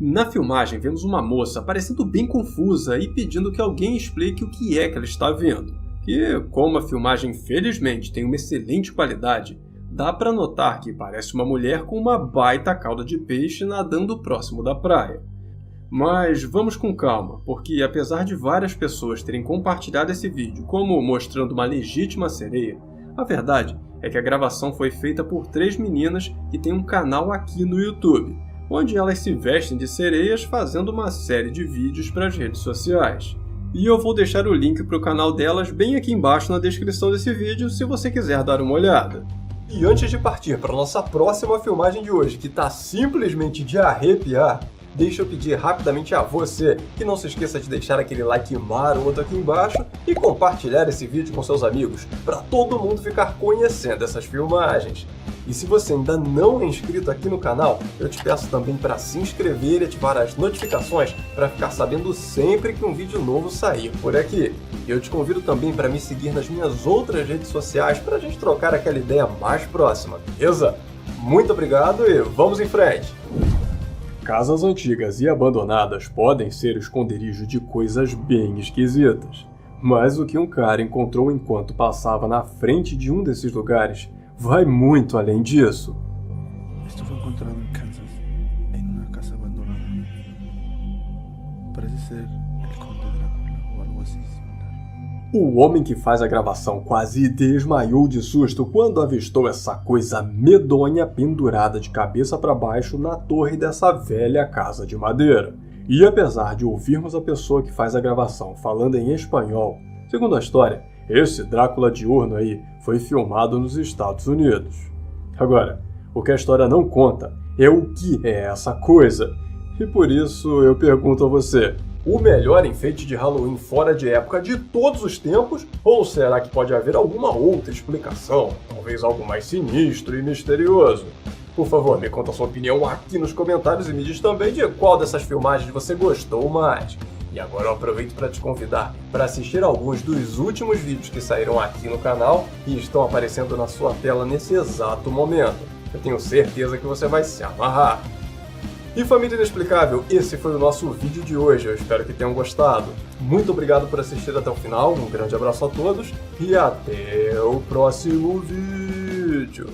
Na filmagem, vemos uma moça parecendo bem confusa e pedindo que alguém explique o que é que ela está vendo. Que, como a filmagem felizmente tem uma excelente qualidade, dá para notar que parece uma mulher com uma baita cauda de peixe nadando próximo da praia. Mas vamos com calma, porque apesar de várias pessoas terem compartilhado esse vídeo como mostrando uma legítima sereia, a verdade é que a gravação foi feita por 3 meninas que têm um canal aqui no YouTube, onde elas se vestem de sereias fazendo uma série de vídeos para as redes sociais. E eu vou deixar o link para o canal delas bem aqui embaixo na descrição desse vídeo se você quiser dar uma olhada. E antes de partir para a nossa próxima filmagem de hoje, que está simplesmente de arrepiar, deixa eu pedir rapidamente a você que não se esqueça de deixar aquele like maroto aqui embaixo e compartilhar esse vídeo com seus amigos, para todo mundo ficar conhecendo essas filmagens. E se você ainda não é inscrito aqui no canal, eu te peço também para se inscrever e ativar as notificações para ficar sabendo sempre que um vídeo novo sair por aqui. E eu te convido também para me seguir nas minhas outras redes sociais para a gente trocar aquela ideia mais próxima, beleza? Muito obrigado e vamos em frente! Casas antigas e abandonadas podem ser esconderijo de coisas bem esquisitas. Mas o que um cara encontrou enquanto passava na frente de um desses lugares vai muito além disso. Esto fue encontrado en Kansas, en una casa abandonada. Parece ser el conde Drácula o algo así similar. O homem que faz a gravação quase desmaiou de susto quando avistou essa coisa medonha pendurada de cabeça para baixo na torre dessa velha casa de madeira. E apesar de ouvirmos a pessoa que faz a gravação falando em espanhol, segundo a história, esse Drácula diurno aí foi filmado nos Estados Unidos. Agora, o que a história não conta é o que é essa coisa. E por isso eu pergunto a você, o melhor enfeite de Halloween fora de época de todos os tempos? Ou será que pode haver alguma outra explicação? Talvez algo mais sinistro e misterioso? Por favor, me conta a sua opinião aqui nos comentários e me diz também de qual dessas filmagens você gostou mais. E agora eu aproveito para te convidar para assistir alguns dos últimos vídeos que saíram aqui no canal e estão aparecendo na sua tela nesse exato momento. Eu tenho certeza que você vai se amarrar. E família inexplicável, esse foi o nosso vídeo de hoje, eu espero que tenham gostado. Muito obrigado por assistir até o final, um grande abraço a todos e até o próximo vídeo.